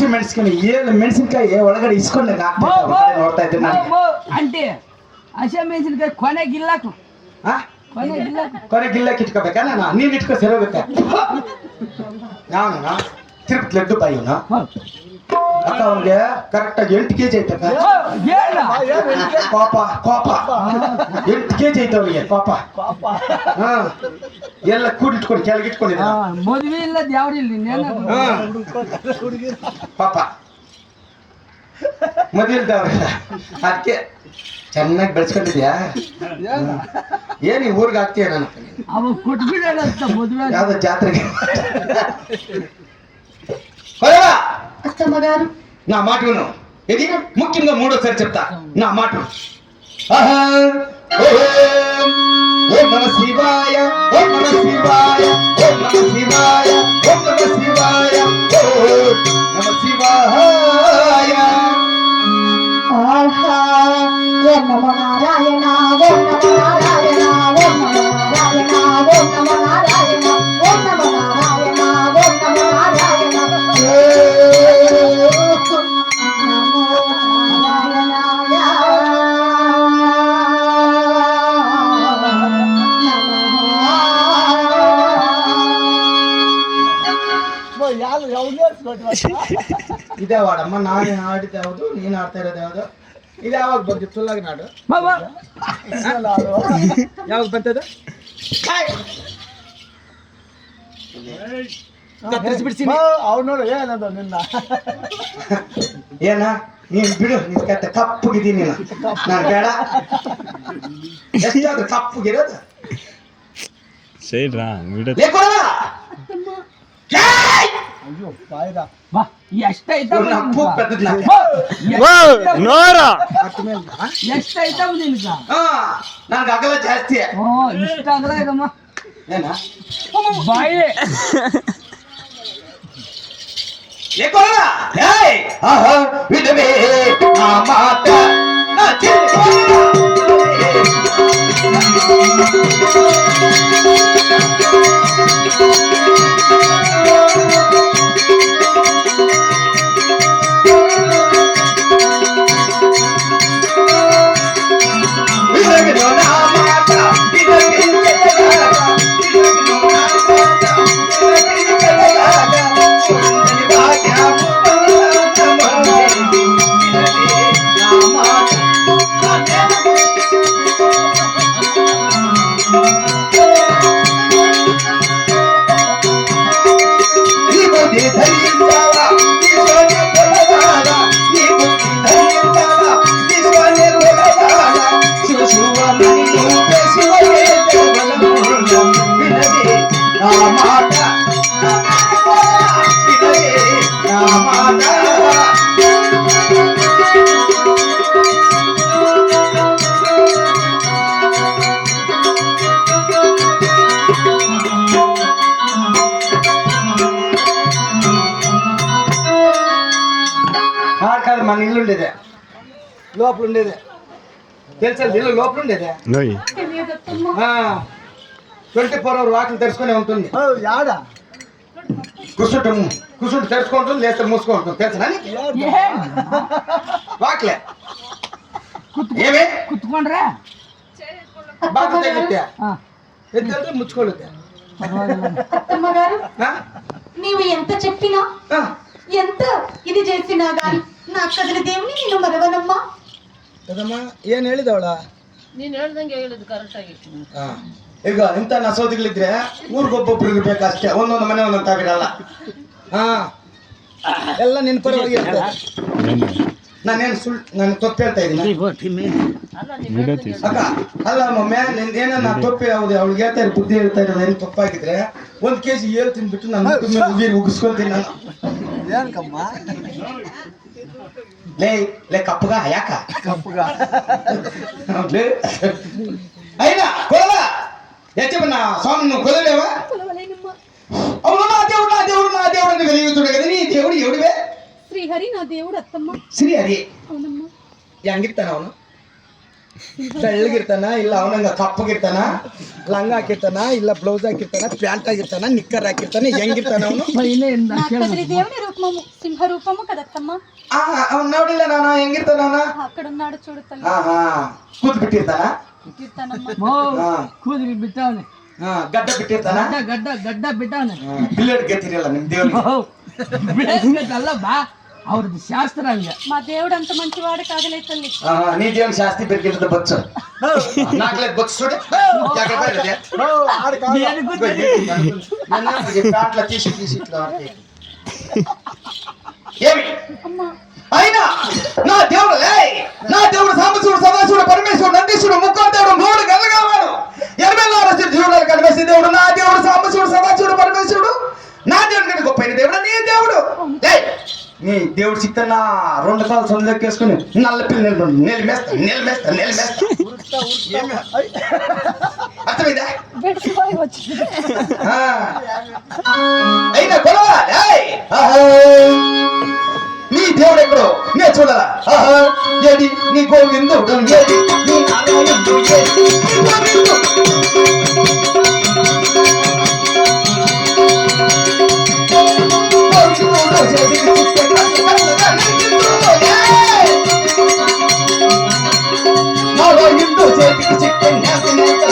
ಹಸಿ ಮೆಣಸಿನಕಾಯಿ 7 ಮೆಣಸಿನಕಾಯಿ ಒಳಗಡೆ ಇಸ್ಕೊಂಡೆ ನೋಡ್ತಾ ಇದ್ದೆ ನಾನು. ಅಂಟಿ ಹಸಿ ಮೆಣಸಿನಕಾಯಿ ಕೊನೆಗಿಲ್ಲ ಕೊನೆಗಿಲ್ಲಕ್ಕೆ ಇಟ್ಕೋಬೇಕಾ ನಾನು? ನೀನ್ ಇಟ್ಕೋ ಸರೋಬೇಕಾ? ನಾನು ತಿರುಪತಿ ಲಡ್ಡು ಬಾಯಿ ಇವನು ಅಕ್ಕ ಅವ್ನಿಗೆ ಕರೆಕ್ಟಾಗಿ 8 kg ಐತಕ್ಕ. ಪಾಪ 8 kg ಐತೆ ಅವನಿಗೆ ಪಾಪ. ಎಲ್ಲ ಕೂಡಿಟ್ಕೊಂಡು ಕೆಳಗಿಟ್ಕೊಂಡಿದ್ದ ಮದುವೆ ಇಲ್ಲ ಯಾವ್ರಿಲ್ಲ ಪಾಪ ಮದುವೆ ಇಲ್ದವ್ರಿಲ್ಲ. ಅದಕ್ಕೆ ಚೆನ್ನಾಗಿ ಬೆಳೆಸ್ಕೊಂಡಿದ್ಯಾ? ಏನ್ ಈ ಊರ್ಗ್ ಆಗ್ತೀಯ ನಾನು? ಅವ ಕೊಟ್ಬಿಡ ಮದುವೆ ಯಾವ್ದು ಜಾತ್ರೆಗೆ నా మాటను ఇది ముఖ్యంగా మూడోసారి చెప్తా నా మాట. ఓం నమ శివాయ ఓం నమ శివాయ ఓం నమ శివాయ ఓం నమ శివాయ ఓం నమ శివాయ. ఆహా ఓం నమో నారాయణ ఓం నమో నారాయణ ఓం నమో నారాయణ ఓం నమో నారాయణ ఓం నమో నారాయణ ఓం నమో నారాయణ ಇದೇ ವಾಡಮ್ಮ. ನಾನು ಆಡಿದ ಯಾವುದು, ನೀನು ಆಡ್ತಾ ಇರೋದು ಯಾವುದು? ಇದು ಯಾವಾಗ ಬಂತು? ಫುಲ್ಲಾಗಿ ನಾಡು ಯಾವಾಗ ಬಂತದ? ಏನ ನೀನ್ ಬಿಡು, ನಿನ್ ಕತ್ತೆ ಕಪ್ಪಗಿದ್ದೀನಿ ನಾನು ಬೇಡ. ಎಷ್ಟಾದ್ರು ಕಪ್ಪಗಿರೋದು ಎಷ್ಟೈತ ನನ್ಗೆ ಅಗಲ ಜಾಸ್ತಿ. ಇಷ್ಟ ಆಗಲ್ಲ ಇದಮ್ಮ ಏನ ಬಾಯಿ ವಿಧವೇ ಮಾತ మన ఇల్లు ఉండేదే లోపల ఉండేదే తెలుసా? ఇల్లు లోపల ఉండేదే 24 hours వాకిలు తెరుచుకునే ఉంటుంది. కూర్చుంటే తెరుచుకుంటుంది, లేస్తే మూసుకుంటుంది. తెలుసా వాకిలే? ఏమే కుత్తుకోండ్రా బాగా తెగితే ఎద్దు ముచ్చుకోలేదు. అత్తమ్మగారు నీవు ఎంత చెప్పినా ఎంత ఇది చేసినా గాని నా ಕದಲ ದೇವನಿ ನೀನು ಮರವನಮ್ಮ. ಕದಮ್ಮ ಏನ್ ಹೇಳಿದವಳ? ನೀನ್ ಹೇಳ್ದಂಗೆ ಹೇಳಿದ್ ಕರೆಕ್ಟ್ ಆಗಿ. ಈಗ ಇಂಥ ನಸೋದಿಗಳಿದ್ರೆ ಊರಿಗೊಬ್ಬೊಬ್ರು ಇರ್ಬೇಕಷ್ಟೇ, ಒಂದೊಂದು ಮನೆ ಒಂದೊಂದು ತಾವಿರಲ್ಲ. ಎಲ್ಲ ನಿನ್ ಪರವಾಗಿ ಇರ್ತದೆ. ನಾನೇನು ನಾನು ತಪ್ಪು ಹೇಳ್ತಾ ಇದ್ದೀನಿ ಅಕ್ಕ? ಅಲ್ಲ ಮೊಮ್ಮೆ ಏನನ್ನ ತಪ್ಪು ಯಾವ್ದು ಅವಳಿಗೆ ಹೇಳ್ತಾ ಇರೋ ಬುದ್ಧಿ ಹೇಳ್ತಾ ಇರೋದು ಏನು ತಪ್ಪಾಗಿದ್ರೆ 1 kg ಏಳು ತಿನ್ಬಿಟ್ಟು ನಾನು ಉಗಿರ್ ಉಗಿಸ್ಕೊಳ್ತೀನಿ ನಾನು. ಲೇ ಕಪ್ಪಗ ಯಾಕ ಕಪ್ಪಗ అయినా కొలవ ఎచ్చబన్న స్వామి నువ్వు కొలలేవా? అవును, నా దేవుడు అని వెలుగుతుడు కదా. నీ దేవుడు ఎవడివే? శ్రీహరి నా దేవుడు అత్తమ్మ. శ్రీహరి అవునమ్మా. ಹೆಂಗಿರ್ತಾನ ಅವನು? ತೆಳ್ಳಗಿರ್ತಾನ ಇಲ್ಲ ಅವನಂಗ ಕಪ್ಪಗಿರ್ತಾನ ಲಂಗ ಹಾಕಿರ್ತಾನ ಇಲ್ಲ ಬ್ಲೌಸ್ ಹಾಕಿರ್ತಾನ ಪ್ಯಾಂಟ್ ಆಗಿರ್ತಾನ ನಿಕ್ಕರ್ ಹಾಕಿರ್ತಾನೆ ಹೆಂಗಿರ್ತಾನ ಅವನು పైన ఇందా కదరి దేవుని రూపము సింహ రూపము కదత్తమ్మ ಅವ್ನು ನೋಡಿಲ್ಲ ನಾನು ಹೆಂಗಿರ್ತಾನ ಅವನ అక్కడ ఉన్నాడు చూడు తల్లి ಕೂತ್ ಬಿಟ್ಟಿರ್ತಾನ కీర్తనమ్మ మో కూతురి బిట్టాను ಗಡ್ಡ ಬಿಟ್ಟಿರ್ತಾನ గడ్డ బిట్టాను ಬಿಲ್ಲೆಡ್ ಗೆತ್ತಿರಲ್ಲ ನಿಮ್ ದೇವ್ರಿಗೆ అల్ల బా ಅವ್ರದ್ದು ಶಾಸ್ತ್ರ ಹಂಗ మా దేవుడు అంత మంచివాడు కాదులే తల్లి ನೀ ದೇವ್ರ ಶಾಸ್ತಿ ಬೆರ್ಗಿರ್ತದ ಬಚ್ಚ ನಾಲ್ಕಲೆ ಬಚ್ಚ చూడు ಜಾಗ ಬರದೆ ప్యాంట్ల తీసి ఇట్లా ఏమి అయినా నా దేవుడు నా దేవుడు సాంబశివుడు సదాశివుడు పరమేశ్వరుడు నందీశ్వరుడు ముక్కోదేవుడు మూడు గల్లగావాడు 84 జీవులు కనిపిస్తే దేవుడు నా దేవుడు సాంబశివుడు సదాశివుడు పరమేశ్వరుడు నా దేవుడు కంటే గొప్పైన దేవుడు నీ దేవుడు నీ దేవుడు చిత్తన్న 2 కాలు సొందెక్కేసుకుని నల్ల పిల్లలు నిలమేస్తా అర్థమైందా అయినా కొలవా నీ దేవుడు ఎక్కడో నే చూడాలా ఏడి నీ గోవిందుడు ఏడి నీ నారాయణుడు ఏడి నీ గోవిందుడు నారాయణుడు చేతికి చిక్కెన్ నేత